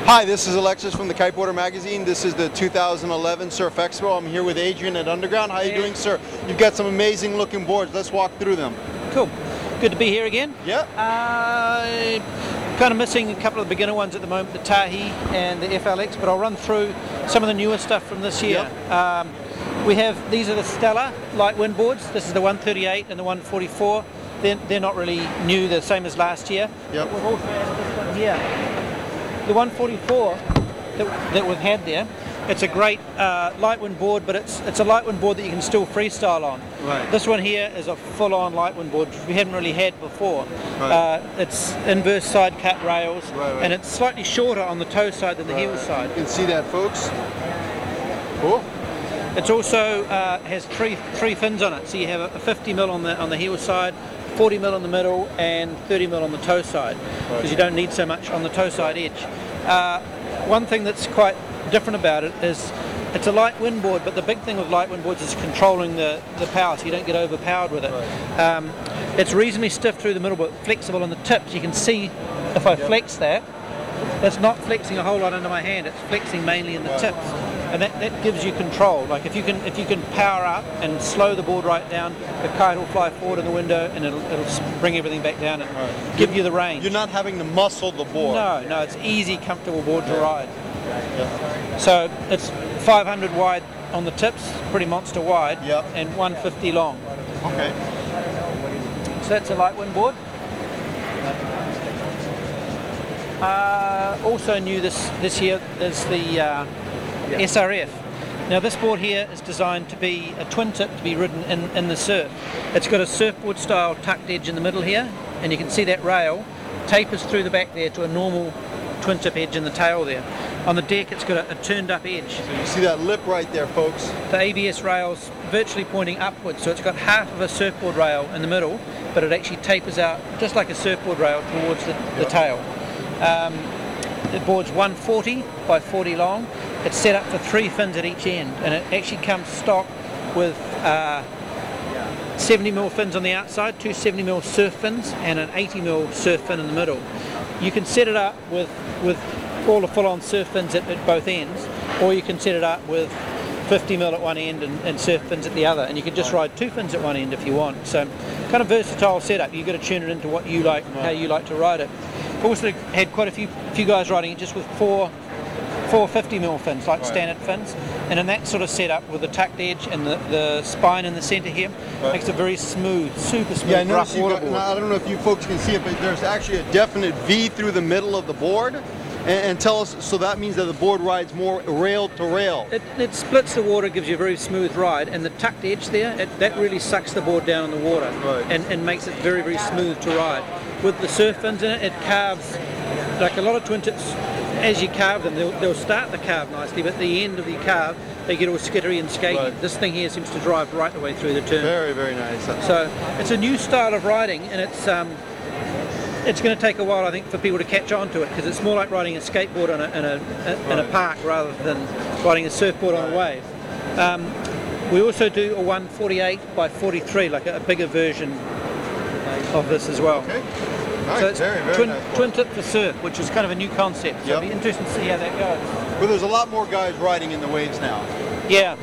Hi, this is Alexis from the Kiteboarder magazine. This is the 2011 Surf Expo. I'm here with Adrian at Underground. How are you doing, sir? You've got some amazing looking boards. Let's walk through them. Cool. Good to be here again. Yeah. Kind of missing a couple of the beginner ones at the moment, the Tahi and the FLX, but I'll run through some of the newer stuff from this year. Yep. These are the Stellar Lightwing boards. This is the 138 and the 144. They're not really new, they're the same as last year. Yep. We've also added this one here. The 144 that we've had there, it's a great Lightwing board, but it's a Lightwing board that you can still freestyle on. Right. This one here is a full-on Lightwing board, which we haven't really had before. Right. It's inverse side cut rails, right. and it's slightly shorter on the toe side than the heel side. You can see that, folks. Cool. It's also has three fins on it, so you have a 50mm on the heel side, 40mm in the middle, and 30mm on the toe side, because you don't need so much on the toe side edge. One thing that's quite different about it is it's a light wind board, but the big thing with light wind boards is controlling the power, so you don't get overpowered with it. Right. It's reasonably stiff through the middle, but flexible on the tips. You can see if I flex that, it's not flexing a whole lot under my hand, it's flexing mainly in the tips. And that gives you control. Like if you can power up and slow the board right down, the kite will fly forward in the window and it'll bring everything back down and give you the range. You're not having to muscle the board. No, it's easy, comfortable board to ride. Yeah. So it's 500 wide on the tips, pretty monster wide, yep. and 150 long. Okay. So that's a Lightwing board. Also new this year is the SRF. Now this board here is designed to be a twin tip to be ridden in the surf. It's got a surfboard style tucked edge in the middle here, and you can see that rail tapers through the back there to a normal twin tip edge in the tail there. On the deck it's got a turned up edge. So you see that lip right there, folks. The ABS rail's virtually pointing upwards, so it's got half of a surfboard rail in the middle, but it actually tapers out just like a surfboard rail towards the tail. The board's 140 by 40 long. It's set up for 3 fins at each end, and it actually comes stock with 70mm fins on the outside, 2 70mm surf fins, and an 80mm surf fin in the middle. You can set it up with all the full-on surf fins at both ends, or you can set it up with 50mm at one end and surf fins at the other, and you can just ride 2 fins at one end if you want. So kind of versatile setup. You've got to tune it into what you like, how you like to ride it. Also had quite a few guys riding it just with four 50mm fins, like standard fins, and in that sort of setup with the tucked edge and the spine in the centre here, makes it very smooth, super smooth, rough waterboard. I don't know if you folks can see it, but there's actually a definite V through the middle of the board. And tell us, so that means that the board rides more rail to rail. It splits the water, gives you a very smooth ride, and the tucked edge there, that really sucks the board down in the water and makes it very, very smooth to ride. With the surf fins in it, it carves, like a lot of twin tips, as you carve them, they'll start the carve nicely, but at the end of the carve, they get all skittery and skaty. Right. This thing here seems to drive right the way through the turn. Very, very nice. So it's a new style of riding, and it's going to take a while, I think, for people to catch on to it, because it's more like riding a skateboard in a park rather than riding a surfboard on a wave. We also do a 148 by 43, like a bigger version of this as well. Okay. Nice. So it's very nice twin tip for surf, which is kind of a new concept. So it'll be interesting to see how that goes. Well, there's a lot more guys riding in the waves now. Yeah.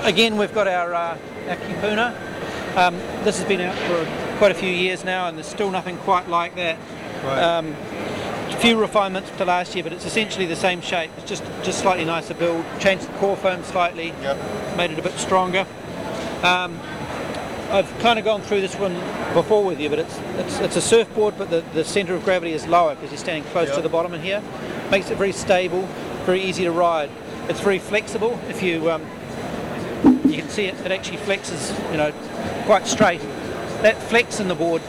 Again, we've got our Kipuna. This has been out for quite a few years now, and there's still nothing quite like that. Right. A few refinements to last year, but it's essentially the same shape. It's just slightly nicer build. Changed the core foam slightly, made it a bit stronger. I've kind of gone through this one before with you, but it's a surfboard, but the centre of gravity is lower because you're standing close to the bottom in here. Makes it very stable, very easy to ride. It's very flexible. If you can see it actually flexes, quite straight. That flex in the board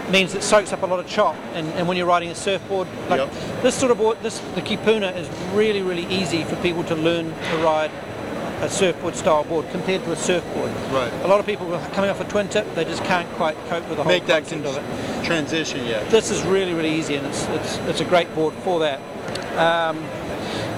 means it soaks up a lot of chop, and when you're riding a surfboard, like this sort of board, the Kipuna is really, really easy for people to learn to ride a surfboard style board compared to a surfboard. Right. A lot of people coming off a twin tip, they just can't quite cope with the whole concept of it. Transition yet. This is really, really easy, and it's a great board for that.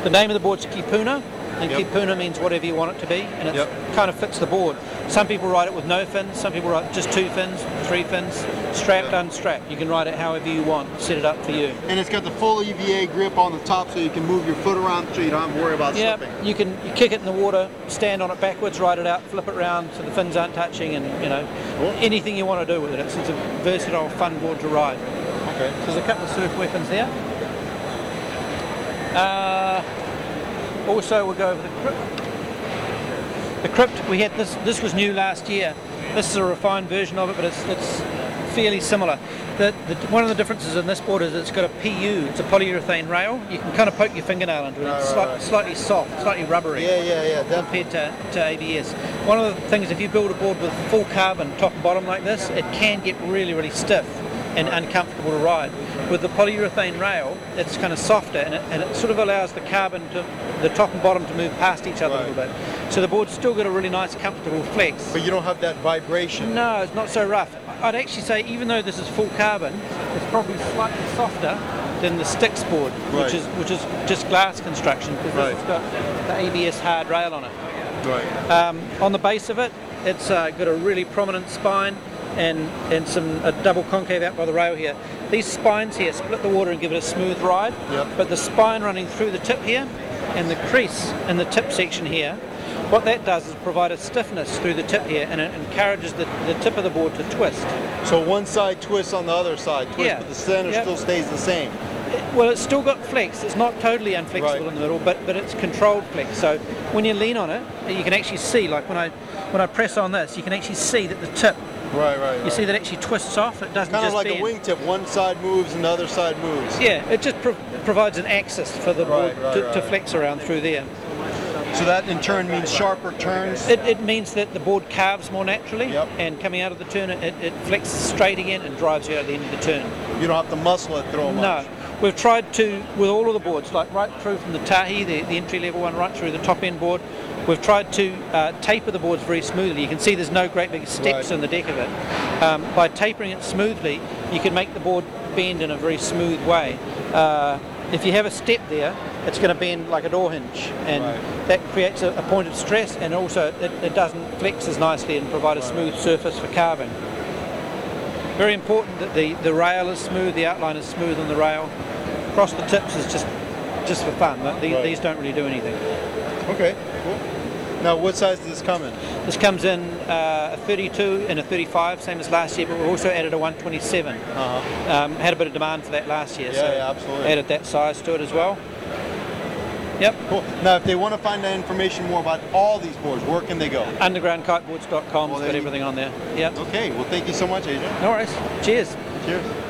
The name of the board's Kipuna. and Yep. Kipuna means whatever you want it to be, and it Yep. kind of fits the board. Some people ride it with no fins, some people ride just 2 fins, 3 fins, strapped, unstrapped. You can ride it however you want, set it up for you. And it's got the full EVA grip on the top, so you can move your foot around so you don't have to worry about Yeah, slipping. you kick it in the water, stand on it backwards, ride it out, flip it around so the fins aren't touching, and Cool. anything you want to do with it. It's a versatile, fun board to ride. Okay. So there's a couple of surf weapons there. Also, we'll go over the Crypt. The Crypt, we had this was new last year. This is a refined version of it, but it's fairly similar. One of the differences in this board is it's got a PU, it's a polyurethane rail. You can kind of poke your fingernail into it. It's slightly soft, slightly rubbery. Yeah. Compared to ABS. One of the things, if you build a board with full carbon top and bottom like this, it can get really, really stiff and uncomfortable to ride. With the polyurethane rail, it's kind of softer, and it sort of allows the carbon the top and bottom to move past each other a little bit. So the board's still got a really nice, comfortable flex. But you don't have that vibration. No, it's not so rough. I'd actually say, even though this is full carbon, it's probably slightly softer than the Styx board, which is just glass construction, because this has got the ABS hard rail on it. Right. On the base of it, it's got a really prominent spine and a double concave out by the rail here. These spines here split the water and give it a smooth ride, but the spine running through the tip here and the crease in the tip section here, what that does is provide a stiffness through the tip here, and it encourages the tip of the board to twist. So one side twists on the other side, but the center still stays the same. Well, it's still got flex. It's not totally unflexible in the middle, but it's controlled flex. So when you lean on it, you can actually see, like when I press on this, you can actually see that the tip. You see that it actually twists off. It doesn't kind just of like bend. a wingtip. One side moves and the other side moves. Yeah, it just provides an axis for the board to flex around through there. So that in turn means sharper turns? It means that the board carves more naturally, and coming out of the turn, it flexes straight again and drives you out at the end of the turn. You don't have to muscle it through much? No. We've tried to, with all of the boards, like right through from the Tahi, the entry-level one, right through the top-end board, we've tried to taper the boards very smoothly. You can see there's no great big steps in the deck of it. By tapering it smoothly, you can make the board bend in a very smooth way. If you have a step there, it's going to bend like a door hinge, and that creates a point of stress, and also it doesn't flex as nicely and provide a smooth surface for carving. Very important that the rail is smooth, the outline is smooth on the rail. Across the tips is just for fun. These don't really do anything. Okay, cool. Now, what size does this come in? This comes in a 32 and a 35, same as last year, but we've also added a 127. Had a bit of demand for that last year, so absolutely. Added that size to it as well. Yep. Cool. Now, if they want to find out information more about all these boards, where can they go? Undergroundkiteboards.com. Got everything on there. Yep. Okay. Well, thank you so much, Adrian. No worries. Cheers. Cheers.